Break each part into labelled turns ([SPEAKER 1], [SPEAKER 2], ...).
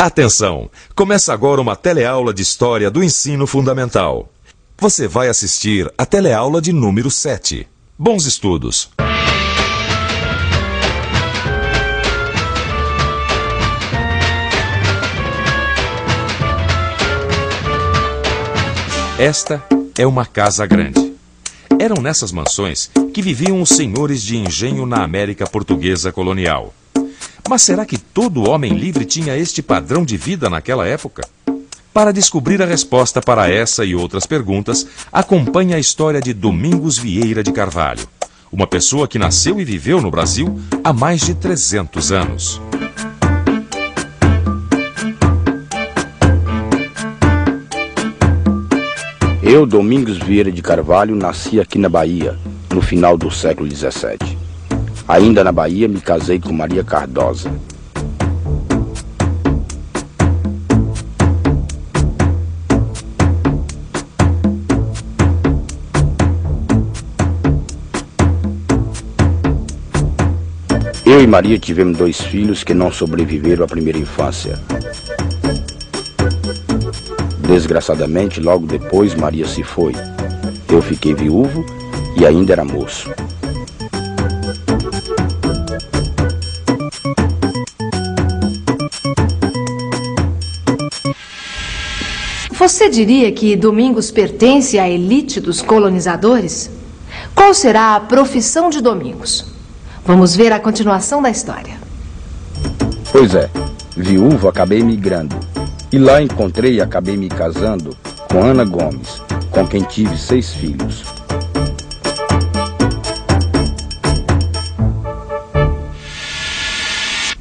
[SPEAKER 1] Atenção! Começa agora uma teleaula de História do Ensino Fundamental. Você vai assistir a teleaula de número 7. Bons estudos! Esta é uma casa grande. Eram nessas mansões que viviam os senhores de engenho na América Portuguesa colonial. Mas será que todo homem livre tinha este padrão de vida naquela época? Para descobrir a resposta para essa e outras perguntas, acompanhe a história de Domingos Vieira de Carvalho, uma pessoa que nasceu e viveu no Brasil há mais de 300 anos.
[SPEAKER 2] Eu, Domingos Vieira de Carvalho, nasci aqui na Bahia, no final do século XVII. Ainda na Bahia, me casei com Maria Cardosa. Eu e Maria tivemos 2 filhos que não sobreviveram à primeira infância. Desgraçadamente, logo depois, Maria se foi. Eu fiquei viúvo e ainda era moço.
[SPEAKER 3] Você diria que Domingos pertence à elite dos colonizadores? Qual será a profissão de Domingos? Vamos ver a continuação da história.
[SPEAKER 2] Pois é, viúvo acabei migrando. E lá encontrei e acabei me casando com Ana Gomes, com quem tive 6 filhos.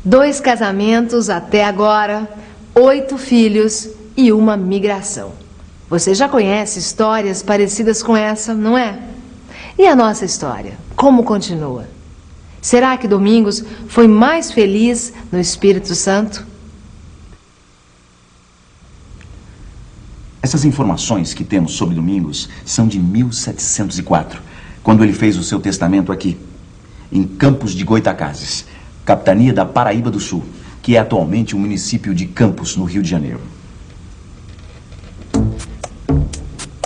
[SPEAKER 3] Dois casamentos até agora, 8 filhos e uma migração. Você já conhece histórias parecidas com essa, não é? E a nossa história? Como continua? Será que Domingos foi mais feliz no Espírito Santo?
[SPEAKER 4] Essas informações que temos sobre Domingos são de 1704, quando ele fez o seu testamento aqui, em Campos de Goitacazes, capitania da Paraíba do Sul, que é atualmente o município de Campos, no Rio de Janeiro.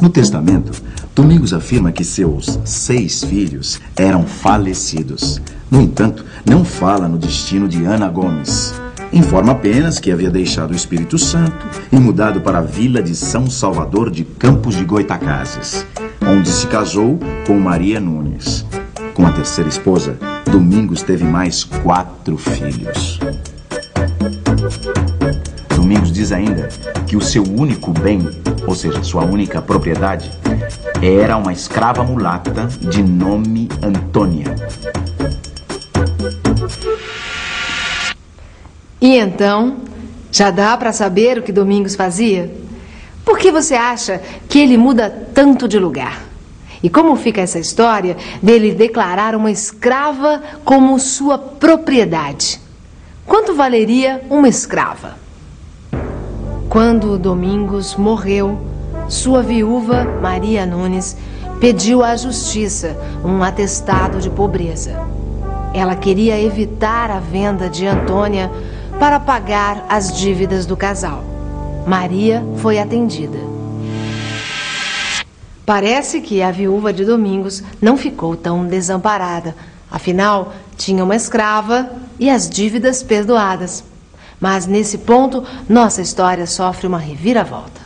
[SPEAKER 4] No testamento, Domingos afirma que seus 6 filhos eram falecidos. No entanto, não fala no destino de Ana Gomes. Informa apenas que havia deixado o Espírito Santo e mudado para a vila de São Salvador de Campos de Goitacazes, onde se casou com Maria Nunes. Com a terceira esposa, Domingos teve mais 4 filhos. Domingos diz ainda que o seu único bem, ou seja, sua única propriedade, era uma escrava mulata de nome Antônia.
[SPEAKER 3] E então, já dá para saber o que Domingos fazia? Por que você acha que ele muda tanto de lugar? E como fica essa história dele declarar uma escrava como sua propriedade? Quanto valeria uma escrava? Quando Domingos morreu, sua viúva, Maria Nunes, pediu à justiça um atestado de pobreza. Ela queria evitar a venda de Antônia para pagar as dívidas do casal. Maria foi atendida. Parece que a viúva de Domingos não ficou tão desamparada. Afinal, tinha uma escrava e as dívidas perdoadas. Mas nesse ponto, nossa história sofre uma reviravolta.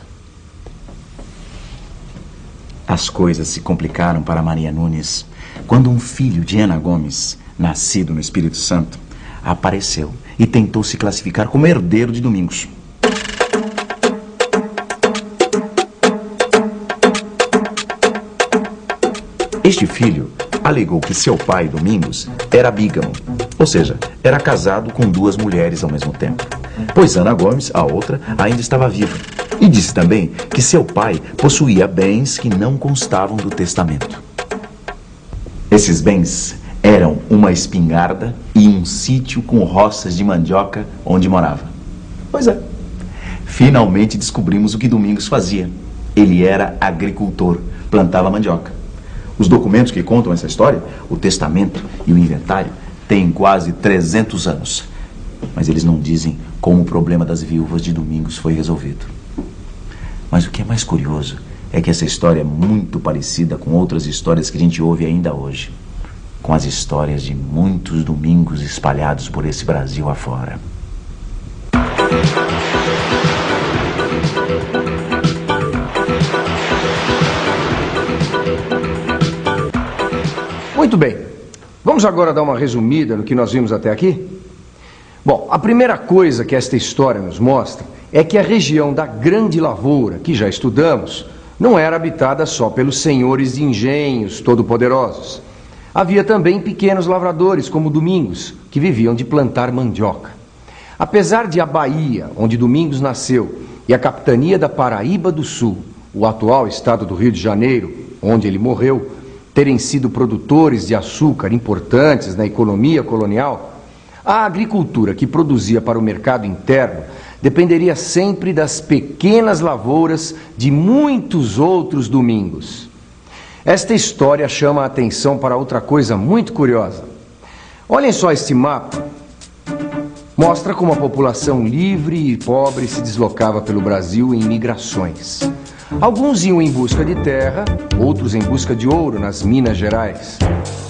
[SPEAKER 4] As coisas se complicaram para Maria Nunes quando um filho de Ana Gomes, nascido no Espírito Santo, apareceu e tentou se classificar como herdeiro de Domingos. Este filho alegou que seu pai, Domingos, era bígamo, ou seja, era casado com 2 mulheres ao mesmo tempo, pois Ana Gomes, a outra, ainda estava viva. E disse também que seu pai possuía bens que não constavam do testamento. Esses bens eram uma espingarda e um sítio com roças de mandioca onde morava. Pois é, finalmente descobrimos o que Domingos fazia. Ele era agricultor, plantava mandioca. Os documentos que contam essa história, o testamento e o inventário, têm quase 300 anos. Mas eles não dizem como o problema das viúvas de Domingos foi resolvido. Mas o que é mais curioso é que essa história é muito parecida com outras histórias que a gente ouve ainda hoje. Com as histórias de muitos Domingos espalhados por esse Brasil afora.
[SPEAKER 5] Muito bem. Vamos agora dar uma resumida no que nós vimos até aqui? Bom, a primeira coisa que esta história nos mostra é que a região da Grande Lavoura, que já estudamos, não era habitada só pelos senhores de engenhos todo-poderosos. Havia também pequenos lavradores, como Domingos, que viviam de plantar mandioca. Apesar de a Bahia, onde Domingos nasceu, e a capitania da Paraíba do Sul, o atual estado do Rio de Janeiro, onde ele morreu, terem sido produtores de açúcar importantes na economia colonial, a agricultura que produzia para o mercado interno dependeria sempre das pequenas lavouras de muitos outros Domingos. Esta história chama a atenção para outra coisa muito curiosa. Olhem só este mapa. Mostra como a população livre e pobre se deslocava pelo Brasil em migrações. Alguns iam em busca de terra, outros em busca de ouro nas Minas Gerais.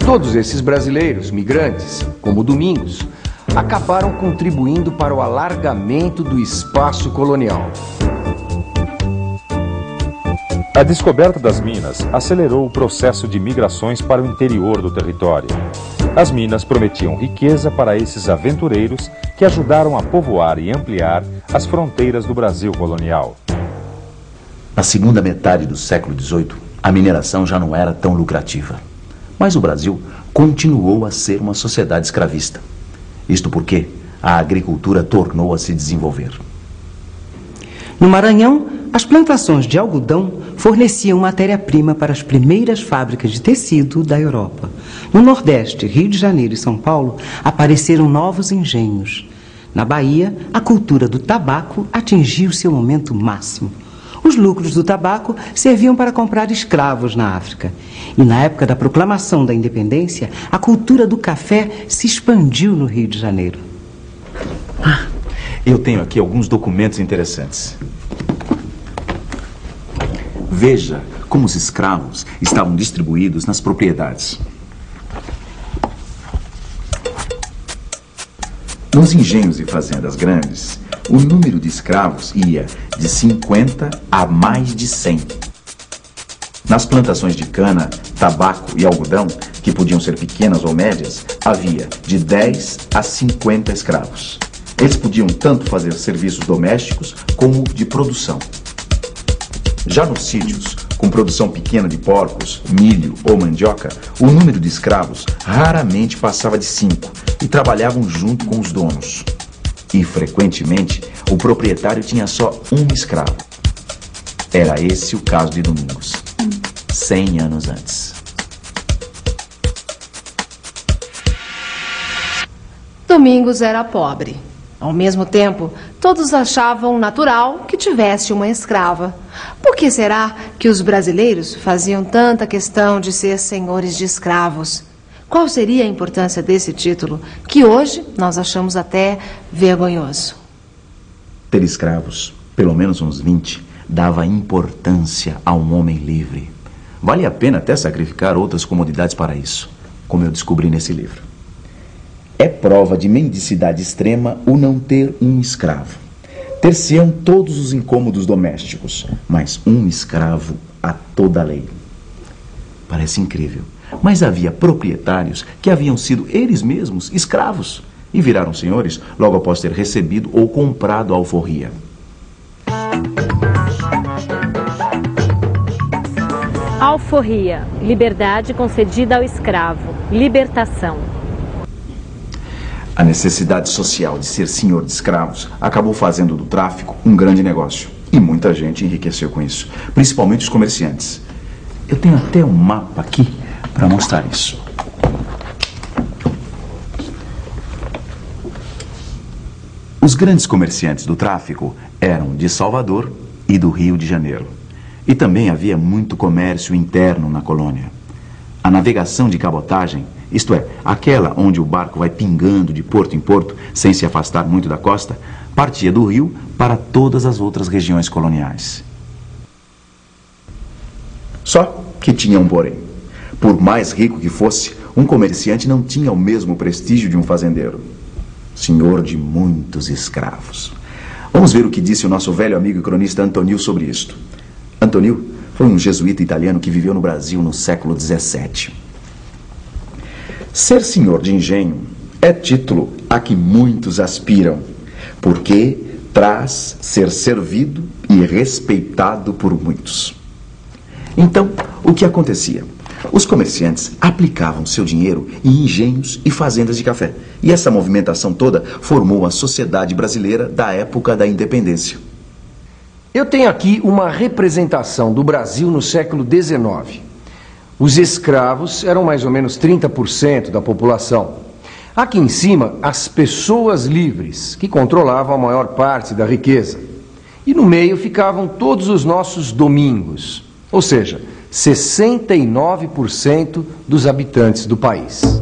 [SPEAKER 5] Todos esses brasileiros, migrantes, como Domingos, acabaram contribuindo para o alargamento do espaço colonial.
[SPEAKER 1] A descoberta das minas acelerou o processo de migrações para o interior do território. As minas prometiam riqueza para esses aventureiros que ajudaram a povoar e ampliar as fronteiras do Brasil colonial.
[SPEAKER 4] Na segunda metade do século XVIII, a mineração já não era tão lucrativa. Mas o Brasil continuou a ser uma sociedade escravista. Isto porque a agricultura tornou a se desenvolver.
[SPEAKER 6] No Maranhão, as plantações de algodão forneciam matéria-prima para as primeiras fábricas de tecido da Europa. No Nordeste, Rio de Janeiro e São Paulo, apareceram novos engenhos. Na Bahia, a cultura do tabaco atingiu seu momento máximo. Os lucros do tabaco serviam para comprar escravos na África. E na época da proclamação da independência, a cultura do café se expandiu no Rio de Janeiro.
[SPEAKER 4] Eu tenho aqui alguns documentos interessantes. Veja como os escravos estavam distribuídos nas propriedades. Nos engenhos e fazendas grandes, o número de escravos ia de 50 a mais de 100. Nas plantações de cana, tabaco e algodão, que podiam ser pequenas ou médias, havia de 10 a 50 escravos. Eles podiam tanto fazer serviços domésticos como de produção. Já nos sítios, com produção pequena de porcos, milho ou mandioca, o número de escravos raramente passava de 5 e trabalhavam junto com os donos. E, frequentemente, o proprietário tinha só um escravo. Era esse o caso de Domingos, 100 anos antes.
[SPEAKER 3] Domingos era pobre. Ao mesmo tempo, todos achavam natural que tivesse uma escrava. Por que será que os brasileiros faziam tanta questão de ser senhores de escravos? Qual seria a importância desse título, que hoje nós achamos até vergonhoso?
[SPEAKER 4] Ter escravos, pelo menos uns 20, dava importância a um homem livre. Vale a pena até sacrificar outras comodidades para isso, como eu descobri nesse livro. É prova de mendicidade extrema o não ter um escravo. Ter-se-ão todos os incômodos domésticos, mas um escravo a toda a lei. Parece incrível, mas havia proprietários que haviam sido eles mesmos escravos e viraram senhores logo após ter recebido ou comprado a alforria.
[SPEAKER 7] Alforria, liberdade concedida ao escravo, libertação.
[SPEAKER 4] A necessidade social de ser senhor de escravos acabou fazendo do tráfico um grande negócio. E muita gente enriqueceu com isso, principalmente os comerciantes. Eu tenho até um mapa aqui para mostrar isso. Os grandes comerciantes do tráfico eram de Salvador e do Rio de Janeiro. E também havia muito comércio interno na colônia. A navegação de cabotagem isto é, aquela onde o barco vai pingando de porto em porto, sem se afastar muito da costa, partia do rio para todas as outras regiões coloniais. Só que tinha um porém. Por mais rico que fosse, um comerciante não tinha o mesmo prestígio de um fazendeiro. Senhor de muitos escravos. Vamos ver o que disse o nosso velho amigo e cronista Antonio sobre isto. Antonio foi um jesuíta italiano que viveu no Brasil no século XVII. Ser senhor de engenho é título a que muitos aspiram, porque traz ser servido e respeitado por muitos. Então, o que acontecia? Os comerciantes aplicavam seu dinheiro em engenhos e fazendas de café. E essa movimentação toda formou a sociedade brasileira da época da independência.
[SPEAKER 5] Eu tenho aqui uma representação do Brasil no século XIX. Os escravos eram mais ou menos 30% da população. Aqui em cima, as pessoas livres, que controlavam a maior parte da riqueza. E no meio ficavam todos os nossos domingos, ou seja, 69% dos habitantes do país.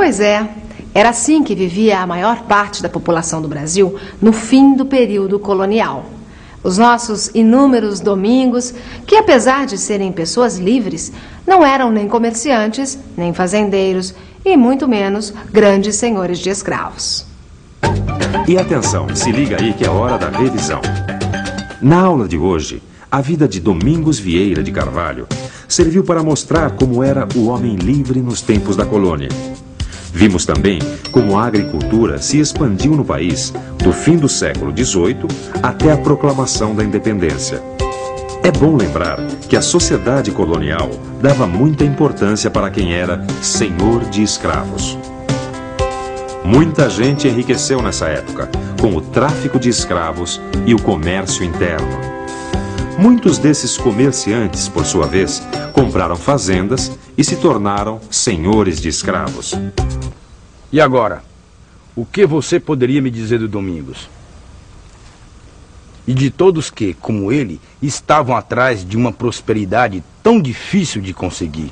[SPEAKER 3] Pois é, era assim que vivia a maior parte da população do Brasil no fim do período colonial. Os nossos inúmeros domingos, que apesar de serem pessoas livres, não eram nem comerciantes, nem fazendeiros e muito menos grandes senhores de escravos.
[SPEAKER 1] E atenção, se liga aí que é hora da revisão. Na aula de hoje, a vida de Domingos Vieira de Carvalho serviu para mostrar como era o homem livre nos tempos da colônia. Vimos também como a agricultura se expandiu no país do fim do século XVIII até a proclamação da independência. É bom lembrar que a sociedade colonial dava muita importância para quem era senhor de escravos. Muita gente enriqueceu nessa época com o tráfico de escravos e o comércio interno. Muitos desses comerciantes, por sua vez, compraram fazendas e se tornaram senhores de escravos.
[SPEAKER 8] E agora, o que você poderia me dizer do Domingos? E de todos que, como ele, estavam atrás de uma prosperidade tão difícil de conseguir?